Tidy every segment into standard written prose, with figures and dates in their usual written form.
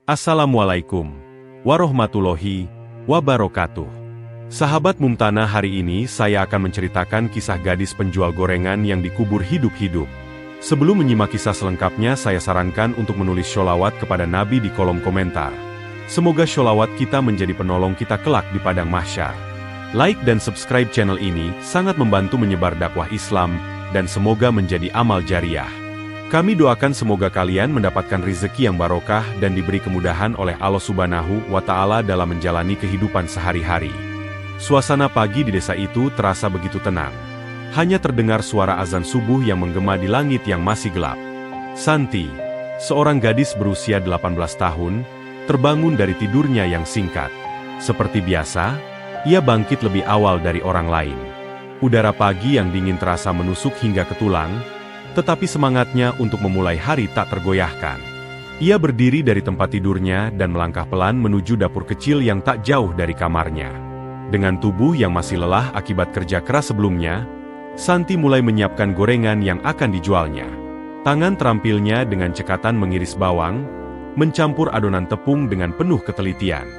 Assalamualaikum warahmatullahi wabarakatuh. Sahabat Mumtana, hari ini saya akan menceritakan kisah gadis penjual gorengan yang dikubur hidup-hidup. Sebelum menyimak kisah selengkapnya, saya sarankan untuk menulis sholawat kepada Nabi di kolom komentar. Semoga sholawat kita menjadi penolong kita kelak di padang mahsyar. Like dan subscribe channel ini sangat membantu menyebar dakwah Islam dan semoga menjadi amal jariah. Kami doakan semoga kalian mendapatkan rezeki yang barokah dan diberi kemudahan oleh Allah Subhanahu wa Ta'ala dalam menjalani kehidupan sehari-hari. Suasana pagi di desa itu terasa begitu tenang. Hanya terdengar suara azan subuh yang menggema di langit yang masih gelap. Santi, seorang gadis berusia 18 tahun, terbangun dari tidurnya yang singkat. Seperti biasa, ia bangkit lebih awal dari orang lain. Udara pagi yang dingin terasa menusuk hingga ke tulang, tetapi semangatnya untuk memulai hari tak tergoyahkan. Ia berdiri dari tempat tidurnya dan melangkah pelan menuju dapur kecil yang tak jauh dari kamarnya. Dengan tubuh yang masih lelah akibat kerja keras sebelumnya, Santi mulai menyiapkan gorengan yang akan dijualnya. Tangan terampilnya dengan cekatan mengiris bawang, mencampur adonan tepung dengan penuh ketelitian.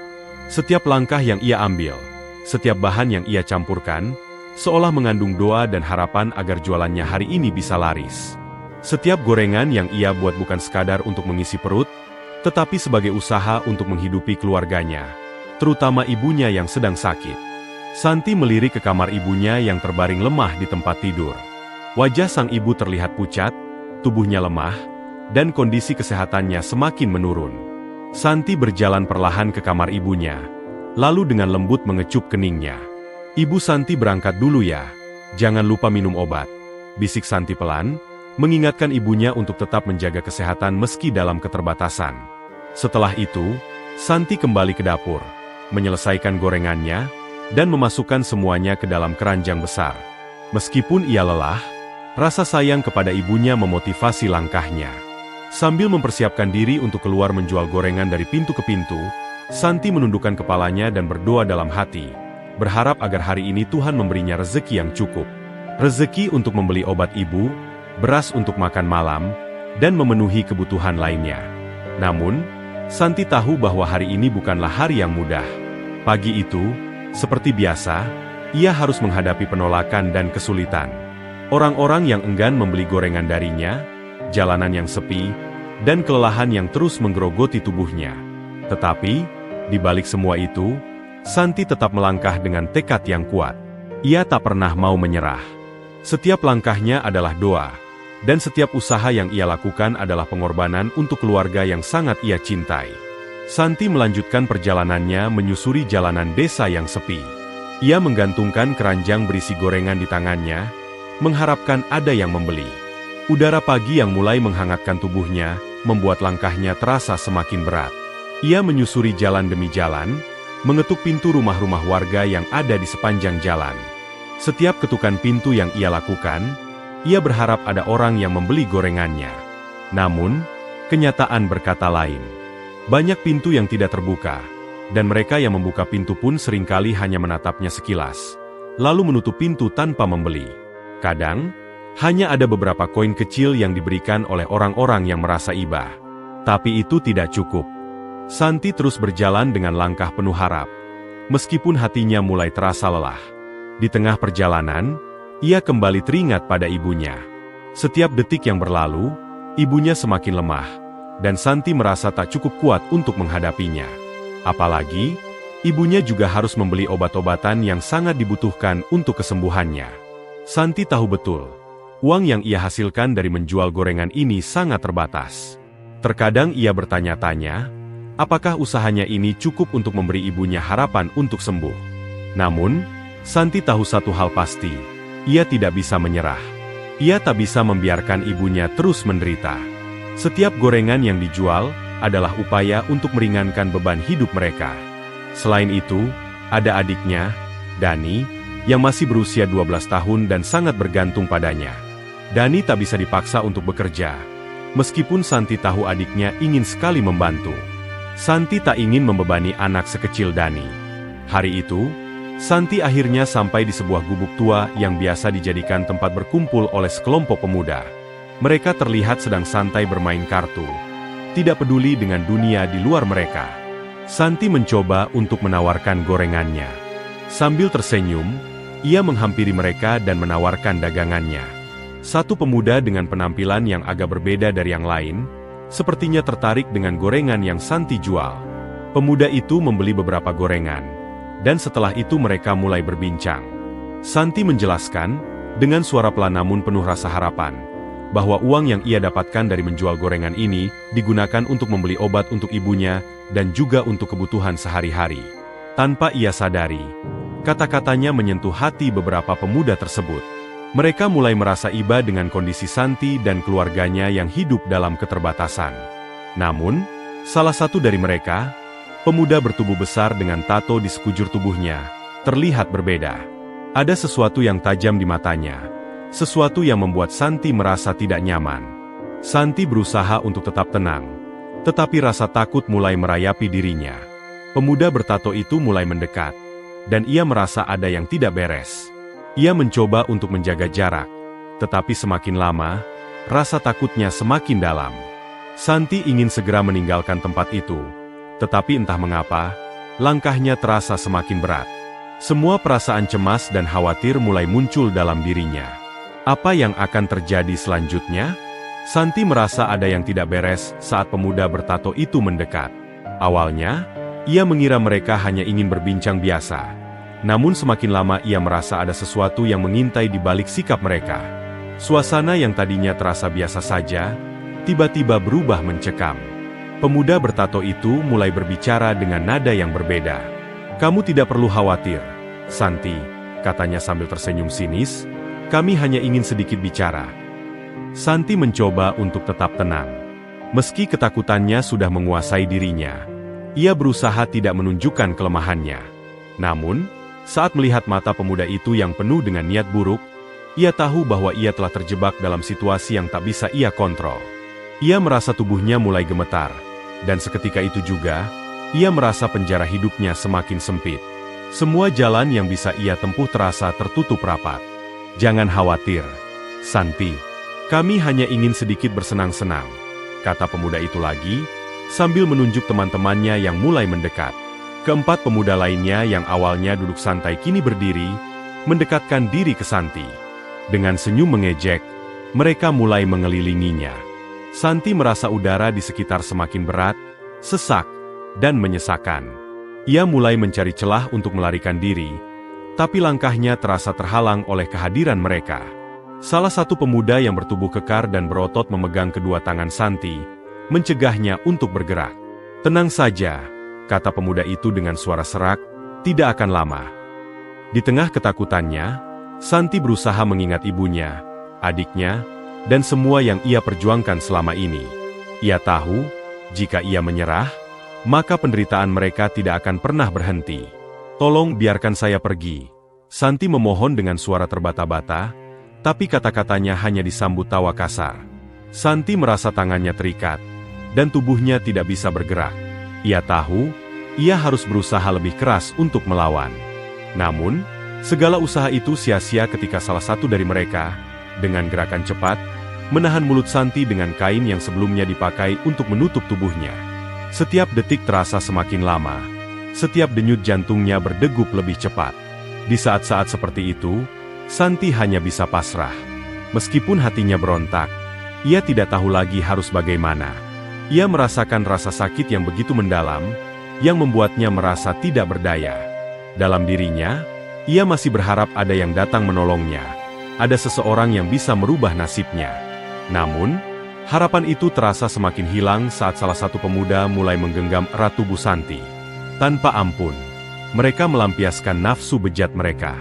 Setiap langkah yang ia ambil, setiap bahan yang ia campurkan, seolah mengandung doa dan harapan agar jualannya hari ini bisa laris. Setiap gorengan yang ia buat bukan sekadar untuk mengisi perut, tetapi sebagai usaha untuk menghidupi keluarganya, terutama ibunya yang sedang sakit. Santi melirik ke kamar ibunya yang terbaring lemah di tempat tidur. Wajah sang ibu terlihat pucat, tubuhnya lemah, dan kondisi kesehatannya semakin menurun. Santi berjalan perlahan ke kamar ibunya, lalu dengan lembut mengecup keningnya. "Ibu Santi, berangkat dulu ya. Jangan lupa minum obat," bisik Santi pelan, mengingatkan ibunya untuk tetap menjaga kesehatan meski dalam keterbatasan. Setelah itu, Santi kembali ke dapur, menyelesaikan gorengannya, dan memasukkan semuanya ke dalam keranjang besar. Meskipun ia lelah, rasa sayang kepada ibunya memotivasi langkahnya. Sambil mempersiapkan diri untuk keluar menjual gorengan dari pintu ke pintu, Santi menundukkan kepalanya dan berdoa dalam hati, berharap agar hari ini Tuhan memberinya rezeki yang cukup. Rezeki untuk membeli obat ibu, beras untuk makan malam, dan memenuhi kebutuhan lainnya. Namun, Santi tahu bahwa hari ini bukanlah hari yang mudah. Pagi itu, seperti biasa, ia harus menghadapi penolakan dan kesulitan. Orang-orang yang enggan membeli gorengan darinya, jalanan yang sepi, dan kelelahan yang terus menggerogoti tubuhnya. Tetapi, di balik semua itu, Santi tetap melangkah dengan tekad yang kuat. Ia tak pernah mau menyerah. Setiap langkahnya adalah doa, dan setiap usaha yang ia lakukan adalah pengorbanan untuk keluarga yang sangat ia cintai. Santi melanjutkan perjalanannya menyusuri jalanan desa yang sepi. Ia menggantungkan keranjang berisi gorengan di tangannya, mengharapkan ada yang membeli. Udara pagi yang mulai menghangatkan tubuhnya, membuat langkahnya terasa semakin berat. Ia menyusuri jalan demi jalan, mengetuk pintu rumah-rumah warga yang ada di sepanjang jalan. Setiap ketukan pintu yang ia lakukan, ia berharap ada orang yang membeli gorengannya. Namun, kenyataan berkata lain. Banyak pintu yang tidak terbuka, dan mereka yang membuka pintu pun seringkali hanya menatapnya sekilas, lalu menutup pintu tanpa membeli. Kadang, hanya ada beberapa koin kecil yang diberikan oleh orang-orang yang merasa iba. Tapi itu tidak cukup. Santi terus berjalan dengan langkah penuh harap. Meskipun hatinya mulai terasa lelah. Di tengah perjalanan, ia kembali teringat pada ibunya. Setiap detik yang berlalu, ibunya semakin lemah, dan Santi merasa tak cukup kuat untuk menghadapinya. Apalagi, ibunya juga harus membeli obat-obatan yang sangat dibutuhkan untuk kesembuhannya. Santi tahu betul, uang yang ia hasilkan dari menjual gorengan ini sangat terbatas. Terkadang ia bertanya-tanya, apakah usahanya ini cukup untuk memberi ibunya harapan untuk sembuh? Namun, Santi tahu satu hal pasti, ia tidak bisa menyerah. Ia tak bisa membiarkan ibunya terus menderita. Setiap gorengan yang dijual adalah upaya untuk meringankan beban hidup mereka. Selain itu, ada adiknya, Dani, yang masih berusia 12 tahun dan sangat bergantung padanya. Dani tak bisa dipaksa untuk bekerja, meskipun Santi tahu adiknya ingin sekali membantu. Santi tak ingin membebani anak sekecil Dani. Hari itu, Santi akhirnya sampai di sebuah gubuk tua yang biasa dijadikan tempat berkumpul oleh sekelompok pemuda. Mereka terlihat sedang santai bermain kartu, tidak peduli dengan dunia di luar mereka. Santi mencoba untuk menawarkan gorengannya. Sambil tersenyum, ia menghampiri mereka dan menawarkan dagangannya. Satu pemuda dengan penampilan yang agak berbeda dari yang lain, sepertinya tertarik dengan gorengan yang Santi jual. Pemuda itu membeli beberapa gorengan, dan setelah itu mereka mulai berbincang. Santi menjelaskan, dengan suara pelan namun penuh rasa harapan, bahwa uang yang ia dapatkan dari menjual gorengan ini digunakan untuk membeli obat untuk ibunya dan juga untuk kebutuhan sehari-hari. Tanpa ia sadari, kata-katanya menyentuh hati beberapa pemuda tersebut. Mereka mulai merasa iba dengan kondisi Santi dan keluarganya yang hidup dalam keterbatasan. Namun, salah satu dari mereka, pemuda bertubuh besar dengan tato di sekujur tubuhnya, terlihat berbeda. Ada sesuatu yang tajam di matanya, sesuatu yang membuat Santi merasa tidak nyaman. Santi berusaha untuk tetap tenang, tetapi rasa takut mulai merayapi dirinya. Pemuda bertato itu mulai mendekat, dan ia merasa ada yang tidak beres. Ia mencoba untuk menjaga jarak, tetapi semakin lama, rasa takutnya semakin dalam. Santi ingin segera meninggalkan tempat itu, tetapi entah mengapa, langkahnya terasa semakin berat. Semua perasaan cemas dan khawatir mulai muncul dalam dirinya. Apa yang akan terjadi selanjutnya? Santi merasa ada yang tidak beres saat pemuda bertato itu mendekat. Awalnya, ia mengira mereka hanya ingin berbincang biasa. Namun semakin lama ia merasa ada sesuatu yang mengintai di balik sikap mereka. Suasana yang tadinya terasa biasa saja, tiba-tiba berubah mencekam. Pemuda bertato itu mulai berbicara dengan nada yang berbeda. "Kamu tidak perlu khawatir, Santi," katanya sambil tersenyum sinis. "Kami hanya ingin sedikit bicara." Santi mencoba untuk tetap tenang. Meski ketakutannya sudah menguasai dirinya, ia berusaha tidak menunjukkan kelemahannya. Namun, saat melihat mata pemuda itu yang penuh dengan niat buruk, ia tahu bahwa ia telah terjebak dalam situasi yang tak bisa ia kontrol. Ia merasa tubuhnya mulai gemetar, dan seketika itu juga, ia merasa penjara hidupnya semakin sempit. Semua jalan yang bisa ia tempuh terasa tertutup rapat. "Jangan khawatir, Santi. Kami hanya ingin sedikit bersenang-senang," kata pemuda itu lagi, sambil menunjuk teman-temannya yang mulai mendekat. Keempat pemuda lainnya yang awalnya duduk santai kini berdiri, mendekatkan diri ke Santi. Dengan senyum mengejek, mereka mulai mengelilinginya. Santi merasa udara di sekitar semakin berat, sesak, dan menyesakan. Ia mulai mencari celah untuk melarikan diri, tapi langkahnya terasa terhalang oleh kehadiran mereka. Salah satu pemuda yang bertubuh kekar dan berotot memegang kedua tangan Santi, mencegahnya untuk bergerak. "Tenang saja," kata pemuda itu dengan suara serak, "tidak akan lama." Di tengah ketakutannya, Santi berusaha mengingat ibunya, adiknya, dan semua yang ia perjuangkan selama ini. Ia tahu, jika ia menyerah, maka penderitaan mereka tidak akan pernah berhenti. "Tolong biarkan saya pergi," Santi memohon dengan suara terbata-bata, tapi kata-katanya hanya disambut tawa kasar. Santi merasa tangannya terikat, dan tubuhnya tidak bisa bergerak. Ia tahu, ia harus berusaha lebih keras untuk melawan. Namun, segala usaha itu sia-sia ketika salah satu dari mereka, dengan gerakan cepat, menahan mulut Santi dengan kain yang sebelumnya dipakai untuk menutup tubuhnya. Setiap detik terasa semakin lama. Setiap denyut jantungnya berdegup lebih cepat. Di saat-saat seperti itu, Santi hanya bisa pasrah. Meskipun hatinya berontak, ia tidak tahu lagi harus bagaimana. Ia merasakan rasa sakit yang begitu mendalam, yang membuatnya merasa tidak berdaya. Dalam dirinya, ia masih berharap ada yang datang menolongnya. Ada seseorang yang bisa merubah nasibnya. Namun, harapan itu terasa semakin hilang saat salah satu pemuda mulai menggenggam erat tubuh Santi. Tanpa ampun, mereka melampiaskan nafsu bejat mereka.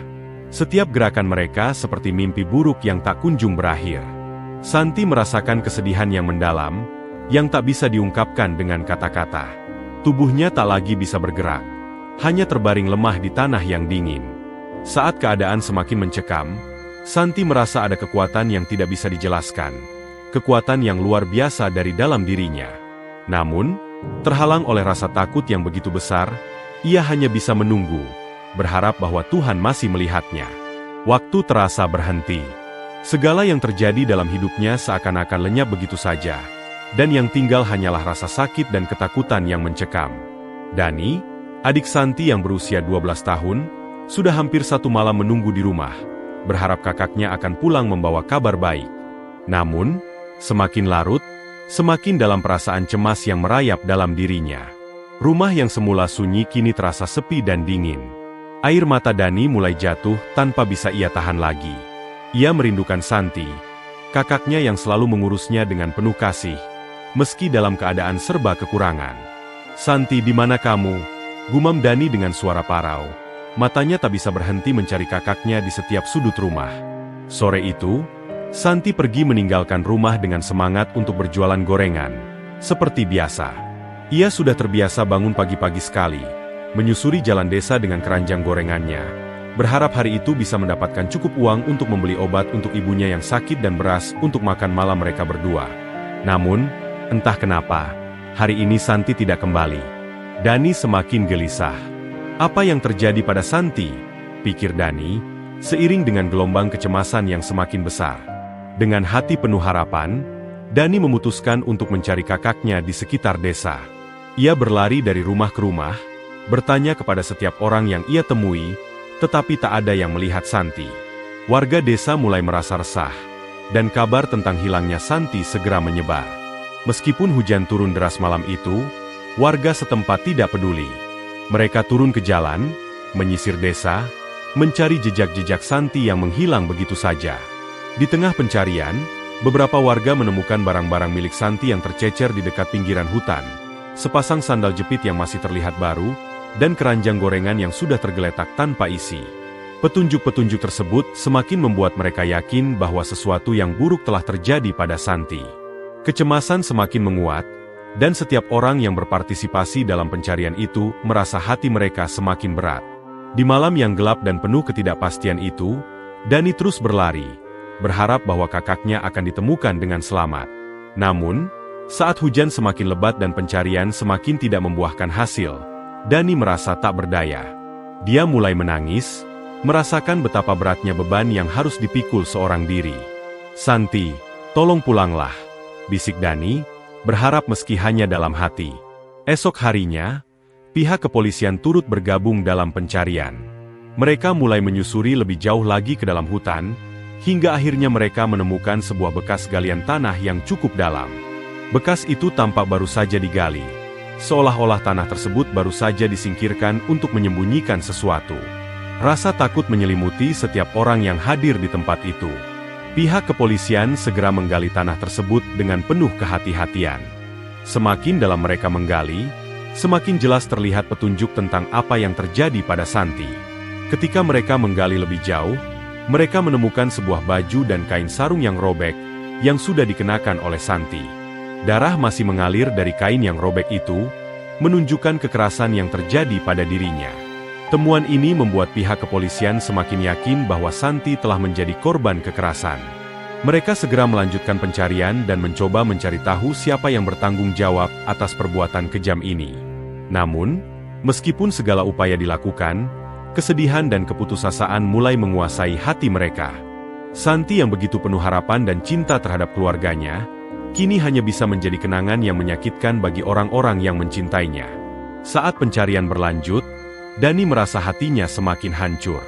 Setiap gerakan mereka seperti mimpi buruk yang tak kunjung berakhir. Santi merasakan kesedihan yang mendalam, yang tak bisa diungkapkan dengan kata-kata. Tubuhnya tak lagi bisa bergerak, hanya terbaring lemah di tanah yang dingin. Saat keadaan semakin mencekam, Santi merasa ada kekuatan yang tidak bisa dijelaskan. Kekuatan yang luar biasa dari dalam dirinya. Namun, terhalang oleh rasa takut yang begitu besar, ia hanya bisa menunggu. berharap bahwa Tuhan masih melihatnya. Waktu terasa berhenti. Segala yang terjadi dalam hidupnya seakan-akan lenyap begitu saja, dan yang tinggal hanyalah rasa sakit dan ketakutan yang mencekam. Dani, adik Santi yang berusia 12 tahun, sudah hampir 1 malam menunggu di rumah, berharap kakaknya akan pulang membawa kabar baik. Namun, semakin larut, semakin dalam perasaan cemas yang merayap dalam dirinya. Rumah yang semula sunyi kini terasa sepi dan dingin. Air mata Dani mulai jatuh tanpa bisa ia tahan lagi. Ia merindukan Santi, kakaknya yang selalu mengurusnya dengan penuh kasih, meski dalam keadaan serba kekurangan. "Santi, di mana kamu?" gumam Dani dengan suara parau. Matanya tak bisa berhenti mencari kakaknya di setiap sudut rumah. Sore itu, Santi pergi meninggalkan rumah dengan semangat untuk berjualan gorengan. Seperti biasa, ia sudah terbiasa bangun pagi-pagi sekali, menyusuri jalan desa dengan keranjang gorengannya, berharap hari itu bisa mendapatkan cukup uang untuk membeli obat untuk ibunya yang sakit dan beras untuk makan malam mereka berdua. Namun, entah kenapa, hari ini Santi tidak kembali. Dani semakin gelisah. Apa yang terjadi pada Santi? Pikir Dani, seiring dengan gelombang kecemasan yang semakin besar. Dengan hati penuh harapan, Dani memutuskan untuk mencari kakaknya di sekitar desa. Ia berlari dari rumah ke rumah, bertanya kepada setiap orang yang ia temui, tetapi tak ada yang melihat Santi. Warga desa mulai merasa resah, dan kabar tentang hilangnya Santi segera menyebar. Meskipun hujan turun deras malam itu, warga setempat tidak peduli. Mereka turun ke jalan, menyisir desa, mencari jejak-jejak Santi yang menghilang begitu saja. Di tengah pencarian, beberapa warga menemukan barang-barang milik Santi yang tercecer di dekat pinggiran hutan. Sepasang sandal jepit yang masih terlihat baru, dan keranjang gorengan yang sudah tergeletak tanpa isi. Petunjuk-petunjuk tersebut semakin membuat mereka yakin bahwa sesuatu yang buruk telah terjadi pada Santi. Kecemasan semakin menguat, dan setiap orang yang berpartisipasi dalam pencarian itu merasa hati mereka semakin berat. Di malam yang gelap dan penuh ketidakpastian itu, Dani terus berlari, berharap bahwa kakaknya akan ditemukan dengan selamat. Namun, saat hujan semakin lebat dan pencarian semakin tidak membuahkan hasil, Dani merasa tak berdaya. Dia mulai menangis, merasakan betapa beratnya beban yang harus dipikul seorang diri. "Santi, tolong pulanglah," bisik Dani, berharap meski hanya dalam hati. Esok harinya, pihak kepolisian turut bergabung dalam pencarian. Mereka mulai menyusuri lebih jauh lagi ke dalam hutan, hingga akhirnya mereka menemukan sebuah bekas galian tanah yang cukup dalam. Bekas itu tampak baru saja digali, seolah-olah tanah tersebut baru saja disingkirkan untuk menyembunyikan sesuatu. Rasa takut menyelimuti setiap orang yang hadir di tempat itu. Pihak kepolisian segera menggali tanah tersebut dengan penuh kehati-hatian. Semakin dalam mereka menggali, semakin jelas terlihat petunjuk tentang apa yang terjadi pada Santi. Ketika mereka menggali lebih jauh, mereka menemukan sebuah baju dan kain sarung yang robek, yang sudah dikenakan oleh Santi. Darah masih mengalir dari kain yang robek itu, menunjukkan kekerasan yang terjadi pada dirinya. Temuan ini membuat pihak kepolisian semakin yakin bahwa Santi telah menjadi korban kekerasan. Mereka segera melanjutkan pencarian dan mencoba mencari tahu siapa yang bertanggung jawab atas perbuatan kejam ini. Namun, meskipun segala upaya dilakukan, kesedihan dan keputusasaan mulai menguasai hati mereka. Santi yang begitu penuh harapan dan cinta terhadap keluarganya, kini hanya bisa menjadi kenangan yang menyakitkan bagi orang-orang yang mencintainya. Saat pencarian berlanjut, Dani merasa hatinya semakin hancur.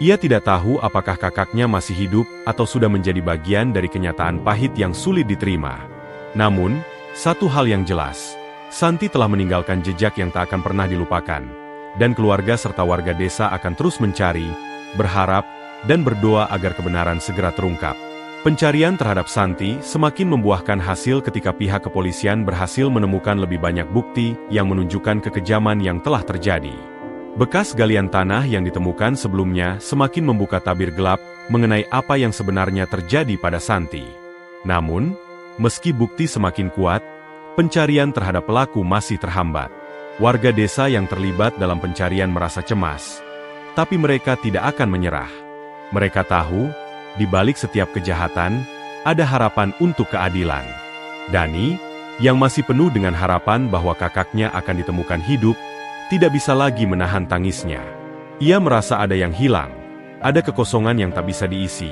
Ia tidak tahu apakah kakaknya masih hidup atau sudah menjadi bagian dari kenyataan pahit yang sulit diterima. Namun, satu hal yang jelas, Santi telah meninggalkan jejak yang tak akan pernah dilupakan, dan keluarga serta warga desa akan terus mencari, berharap, dan berdoa agar kebenaran segera terungkap. Pencarian terhadap Santi semakin membuahkan hasil ketika pihak kepolisian berhasil menemukan lebih banyak bukti yang menunjukkan kekejaman yang telah terjadi. Bekas galian tanah yang ditemukan sebelumnya semakin membuka tabir gelap mengenai apa yang sebenarnya terjadi pada Santi. Namun, meski bukti semakin kuat, pencarian terhadap pelaku masih terhambat. Warga desa yang terlibat dalam pencarian merasa cemas, tapi mereka tidak akan menyerah. Mereka tahu, di balik setiap kejahatan, ada harapan untuk keadilan. Dani, yang masih penuh dengan harapan bahwa kakaknya akan ditemukan hidup, tidak bisa lagi menahan tangisnya. Ia merasa ada yang hilang, ada kekosongan yang tak bisa diisi,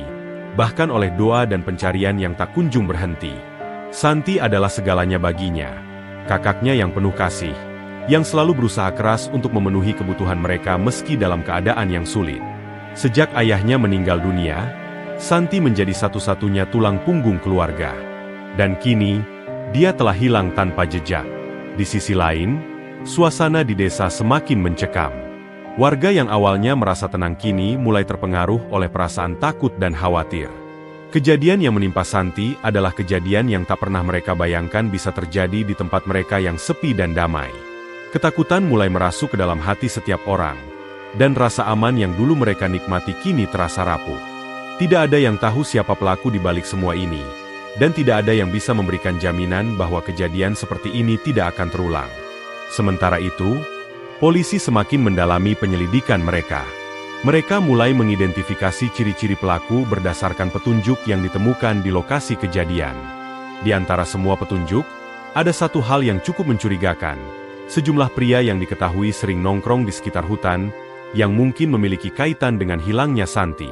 bahkan oleh doa dan pencarian yang tak kunjung berhenti. Santi adalah segalanya baginya, kakaknya yang penuh kasih, yang selalu berusaha keras untuk memenuhi kebutuhan mereka meski dalam keadaan yang sulit. Sejak ayahnya meninggal dunia, Santi menjadi satu-satunya tulang punggung keluarga. Dan kini, dia telah hilang tanpa jejak. Di sisi lain, suasana di desa semakin mencekam. Warga yang awalnya merasa tenang kini mulai terpengaruh oleh perasaan takut dan khawatir. Kejadian yang menimpa Santi adalah kejadian yang tak pernah mereka bayangkan bisa terjadi di tempat mereka yang sepi dan damai. Ketakutan mulai merasuk ke dalam hati setiap orang, dan rasa aman yang dulu mereka nikmati kini terasa rapuh. Tidak ada yang tahu siapa pelaku di balik semua ini, dan tidak ada yang bisa memberikan jaminan bahwa kejadian seperti ini tidak akan terulang. Sementara itu, polisi semakin mendalami penyelidikan mereka. Mereka mulai mengidentifikasi ciri-ciri pelaku berdasarkan petunjuk yang ditemukan di lokasi kejadian. Di antara semua petunjuk, ada satu hal yang cukup mencurigakan. Sejumlah pria yang diketahui sering nongkrong di sekitar hutan, yang mungkin memiliki kaitan dengan hilangnya Santi.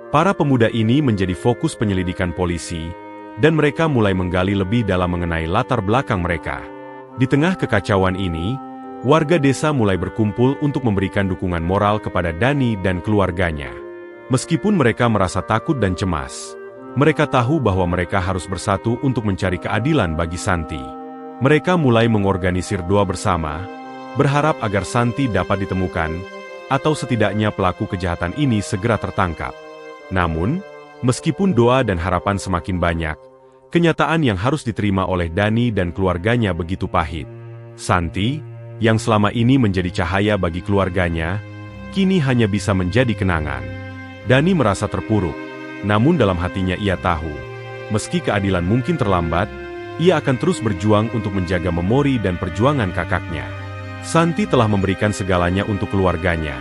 Para pemuda ini menjadi fokus penyelidikan polisi, dan mereka mulai menggali lebih dalam mengenai latar belakang mereka. Di tengah kekacauan ini, warga desa mulai berkumpul untuk memberikan dukungan moral kepada Dani dan keluarganya. Meskipun mereka merasa takut dan cemas, mereka tahu bahwa mereka harus bersatu untuk mencari keadilan bagi Santi. Mereka mulai mengorganisir doa bersama, berharap agar Santi dapat ditemukan, atau setidaknya pelaku kejahatan ini segera tertangkap. Namun, meskipun doa dan harapan semakin banyak, kenyataan yang harus diterima oleh Dani dan keluarganya begitu pahit. Santi, yang selama ini menjadi cahaya bagi keluarganya, kini hanya bisa menjadi kenangan. Dani merasa terpuruk, namun dalam hatinya ia tahu, meski keadilan mungkin terlambat, ia akan terus berjuang untuk menjaga memori dan perjuangan kakaknya. Santi telah memberikan segalanya untuk keluarganya,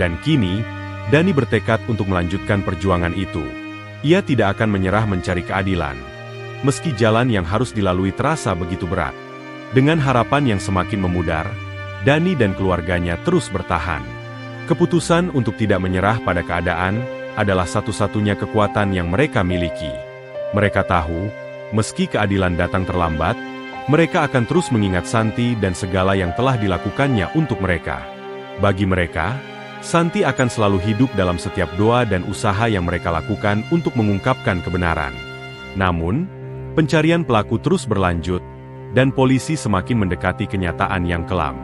dan kini, Dani bertekad untuk melanjutkan perjuangan itu. Ia tidak akan menyerah mencari keadilan, meski jalan yang harus dilalui terasa begitu berat. Dengan harapan yang semakin memudar, Dani dan keluarganya terus bertahan. Keputusan untuk tidak menyerah pada keadaan adalah satu-satunya kekuatan yang mereka miliki. Mereka tahu, meski keadilan datang terlambat, mereka akan terus mengingat Santi dan segala yang telah dilakukannya untuk mereka. Bagi mereka, Santi akan selalu hidup dalam setiap doa dan usaha yang mereka lakukan untuk mengungkapkan kebenaran. Namun, pencarian pelaku terus berlanjut, dan polisi semakin mendekati kenyataan yang kelam.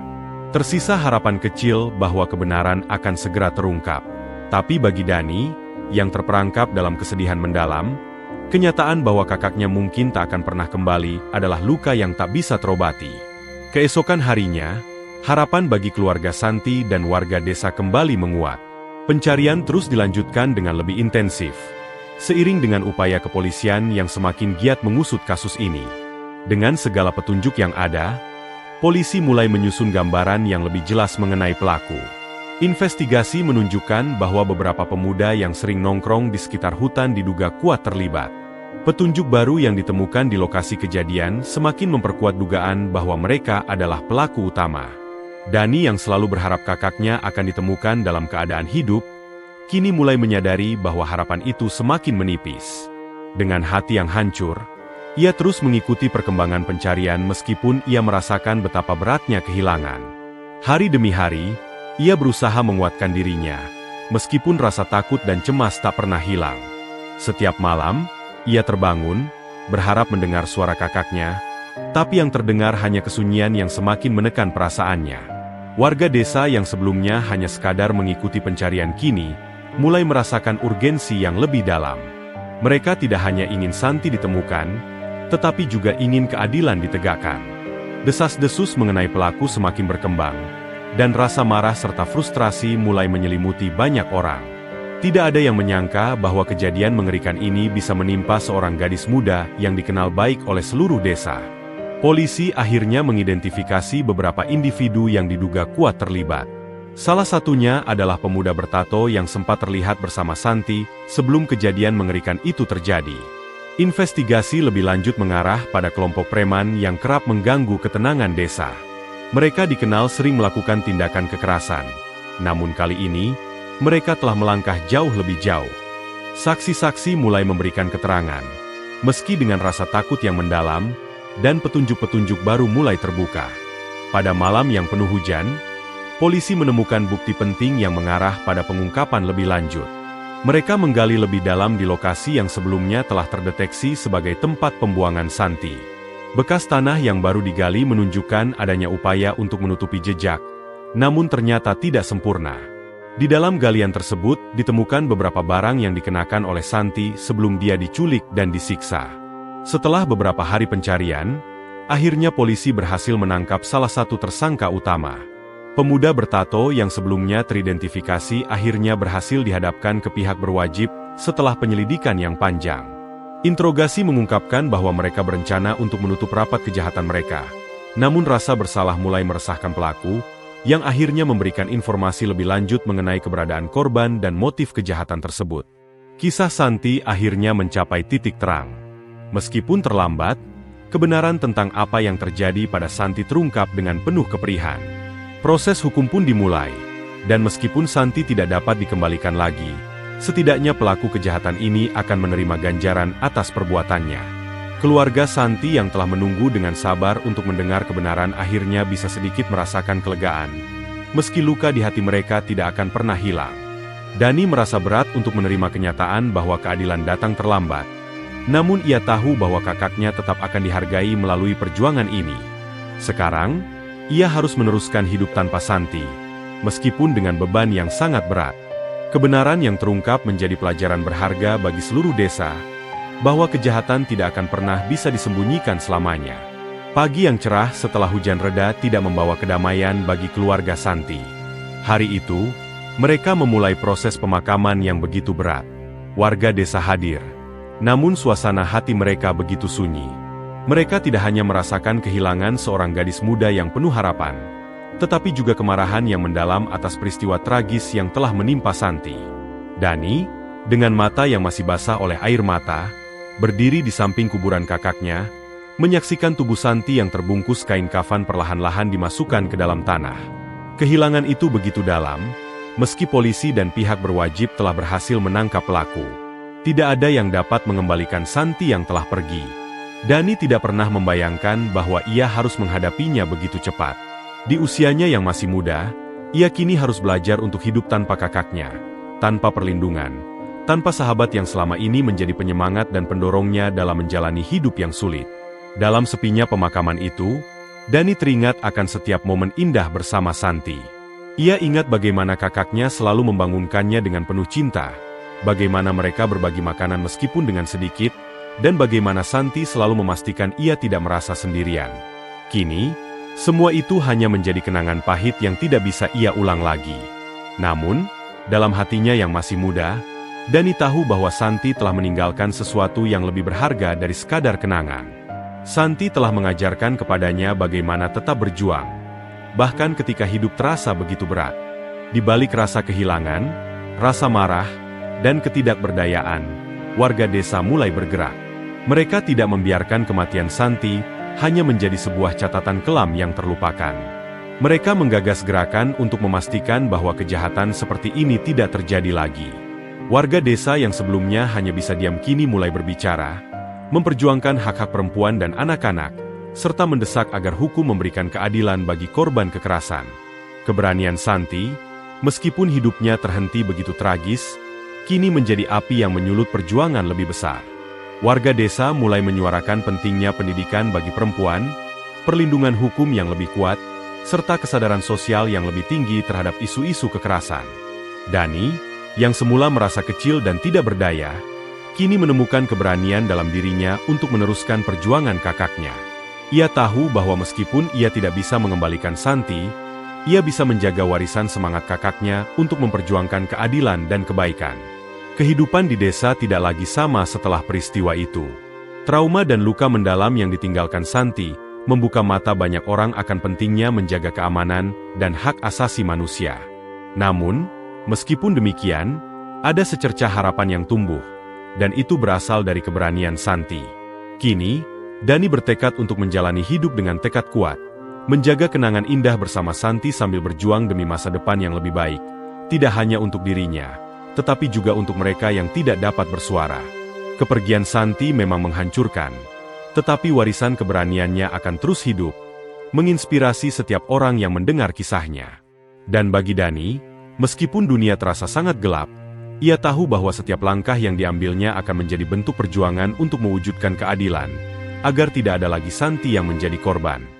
Tersisa harapan kecil bahwa kebenaran akan segera terungkap. Tapi bagi Dani, yang terperangkap dalam kesedihan mendalam, kenyataan bahwa kakaknya mungkin tak akan pernah kembali adalah luka yang tak bisa terobati. Keesokan harinya, harapan bagi keluarga Santi dan warga desa kembali menguat. Pencarian terus dilanjutkan dengan lebih intensif, seiring dengan upaya kepolisian yang semakin giat mengusut kasus ini. Dengan segala petunjuk yang ada, polisi mulai menyusun gambaran yang lebih jelas mengenai pelaku. Investigasi menunjukkan bahwa beberapa pemuda yang sering nongkrong di sekitar hutan diduga kuat terlibat. Petunjuk baru yang ditemukan di lokasi kejadian semakin memperkuat dugaan bahwa mereka adalah pelaku utama. Dani yang selalu berharap kakaknya akan ditemukan dalam keadaan hidup, kini mulai menyadari bahwa harapan itu semakin menipis. Dengan hati yang hancur, ia terus mengikuti perkembangan pencarian meskipun ia merasakan betapa beratnya kehilangan. Hari demi hari, ia berusaha menguatkan dirinya, meskipun rasa takut dan cemas tak pernah hilang. Setiap malam, ia terbangun, berharap mendengar suara kakaknya, tapi yang terdengar hanya kesunyian yang semakin menekan perasaannya. Warga desa yang sebelumnya hanya sekadar mengikuti pencarian kini, mulai merasakan urgensi yang lebih dalam. Mereka tidak hanya ingin Santi ditemukan, tetapi juga ingin keadilan ditegakkan. Desas-desus mengenai pelaku semakin berkembang, dan rasa marah serta frustrasi mulai menyelimuti banyak orang. Tidak ada yang menyangka bahwa kejadian mengerikan ini bisa menimpa seorang gadis muda yang dikenal baik oleh seluruh desa. Polisi akhirnya mengidentifikasi beberapa individu yang diduga kuat terlibat. Salah satunya adalah pemuda bertato yang sempat terlihat bersama Santi sebelum kejadian mengerikan itu terjadi. Investigasi lebih lanjut mengarah pada kelompok preman yang kerap mengganggu ketenangan desa. Mereka dikenal sering melakukan tindakan kekerasan, Namun kali ini, mereka telah melangkah jauh lebih jauh. Saksi-saksi mulai memberikan keterangan, meski dengan rasa takut yang mendalam, dan petunjuk-petunjuk baru mulai terbuka. Pada malam yang penuh hujan, polisi menemukan bukti penting yang mengarah pada pengungkapan lebih lanjut. Mereka menggali lebih dalam di lokasi yang sebelumnya telah terdeteksi sebagai tempat pembuangan Santi. Bekas tanah yang baru digali menunjukkan adanya upaya untuk menutupi jejak, namun ternyata tidak sempurna. Di dalam galian tersebut ditemukan beberapa barang yang dikenakan oleh Santi sebelum dia diculik dan disiksa. Setelah beberapa hari pencarian, akhirnya polisi berhasil menangkap salah satu tersangka utama. Pemuda bertato yang sebelumnya teridentifikasi akhirnya berhasil dihadapkan ke pihak berwajib setelah penyelidikan yang panjang. Interogasi mengungkapkan bahwa mereka berencana untuk menutup rapat kejahatan mereka. Namun rasa bersalah mulai meresahkan pelaku, yang akhirnya memberikan informasi lebih lanjut mengenai keberadaan korban dan motif kejahatan tersebut. Kisah Santi akhirnya mencapai titik terang. Meskipun terlambat, kebenaran tentang apa yang terjadi pada Santi terungkap dengan penuh keperihan. Proses hukum pun dimulai, dan meskipun Santi tidak dapat dikembalikan lagi, setidaknya pelaku kejahatan ini akan menerima ganjaran atas perbuatannya. Keluarga Santi yang telah menunggu dengan sabar untuk mendengar kebenaran akhirnya bisa sedikit merasakan kelegaan. Meski luka di hati mereka tidak akan pernah hilang. Dani merasa berat untuk menerima kenyataan bahwa keadilan datang terlambat. Namun ia tahu bahwa kakaknya tetap akan dihargai melalui perjuangan ini. Sekarang, ia harus meneruskan hidup tanpa Santi, meskipun dengan beban yang sangat berat. Kebenaran yang terungkap menjadi pelajaran berharga bagi seluruh desa, bahwa kejahatan tidak akan pernah bisa disembunyikan selamanya. Pagi yang cerah setelah hujan reda tidak membawa kedamaian bagi keluarga Santi. Hari itu, mereka memulai proses pemakaman yang begitu berat. Warga desa hadir. Namun suasana hati mereka begitu sunyi. Mereka tidak hanya merasakan kehilangan seorang gadis muda yang penuh harapan, tetapi juga kemarahan yang mendalam atas peristiwa tragis yang telah menimpa Santi. Dani, dengan mata yang masih basah oleh air mata, berdiri di samping kuburan kakaknya, menyaksikan tubuh Santi yang terbungkus kain kafan perlahan-lahan dimasukkan ke dalam tanah. Kehilangan itu begitu dalam, meski polisi dan pihak berwajib telah berhasil menangkap pelaku. Tidak ada yang dapat mengembalikan Santi yang telah pergi. Dani tidak pernah membayangkan bahwa ia harus menghadapinya begitu cepat. Di usianya yang masih muda, ia kini harus belajar untuk hidup tanpa kakaknya, tanpa perlindungan, tanpa sahabat yang selama ini menjadi penyemangat dan pendorongnya dalam menjalani hidup yang sulit. Dalam sepinya pemakaman itu, Dani teringat akan setiap momen indah bersama Santi. Ia ingat bagaimana kakaknya selalu membangunkannya dengan penuh cinta, bagaimana mereka berbagi makanan meskipun dengan sedikit, dan bagaimana Santi selalu memastikan ia tidak merasa sendirian. Kini, semua itu hanya menjadi kenangan pahit yang tidak bisa ia ulang lagi. Namun, dalam hatinya yang masih muda, Dani tahu bahwa Santi telah meninggalkan sesuatu yang lebih berharga dari sekadar kenangan. Santi telah mengajarkan kepadanya bagaimana tetap berjuang, bahkan ketika hidup terasa begitu berat. Di balik rasa kehilangan, rasa marah, dan ketidakberdayaan, warga desa mulai bergerak. Mereka tidak membiarkan kematian Santi hanya menjadi sebuah catatan kelam yang terlupakan. Mereka menggagas gerakan untuk memastikan bahwa kejahatan seperti ini tidak terjadi lagi. Warga desa yang sebelumnya hanya bisa diam kini mulai berbicara, memperjuangkan hak-hak perempuan dan anak-anak, serta mendesak agar hukum memberikan keadilan bagi korban kekerasan. Keberanian Santi, meskipun hidupnya terhenti begitu tragis, kini menjadi api yang menyulut perjuangan lebih besar. Warga desa mulai menyuarakan pentingnya pendidikan bagi perempuan, perlindungan hukum yang lebih kuat, serta kesadaran sosial yang lebih tinggi terhadap isu-isu kekerasan. Dani, yang semula merasa kecil dan tidak berdaya, kini menemukan keberanian dalam dirinya untuk meneruskan perjuangan kakaknya. Ia tahu bahwa meskipun ia tidak bisa mengembalikan Santi, ia bisa menjaga warisan semangat kakaknya untuk memperjuangkan keadilan dan kebaikan. Kehidupan di desa tidak lagi sama setelah peristiwa itu. Trauma dan luka mendalam yang ditinggalkan Santi membuka mata banyak orang akan pentingnya menjaga keamanan dan hak asasi manusia. Namun, meskipun demikian, ada secercah harapan yang tumbuh, dan itu berasal dari keberanian Santi. Kini, Dani bertekad untuk menjalani hidup dengan tekad kuat, Menjaga kenangan indah bersama Santi sambil berjuang demi masa depan yang lebih baik, tidak hanya untuk dirinya, tetapi juga untuk mereka yang tidak dapat bersuara. Kepergian Santi memang menghancurkan, tetapi warisan keberaniannya akan terus hidup, menginspirasi setiap orang yang mendengar kisahnya. Dan bagi Dani, meskipun dunia terasa sangat gelap, ia tahu bahwa setiap langkah yang diambilnya akan menjadi bentuk perjuangan untuk mewujudkan keadilan, agar tidak ada lagi Santi yang menjadi korban.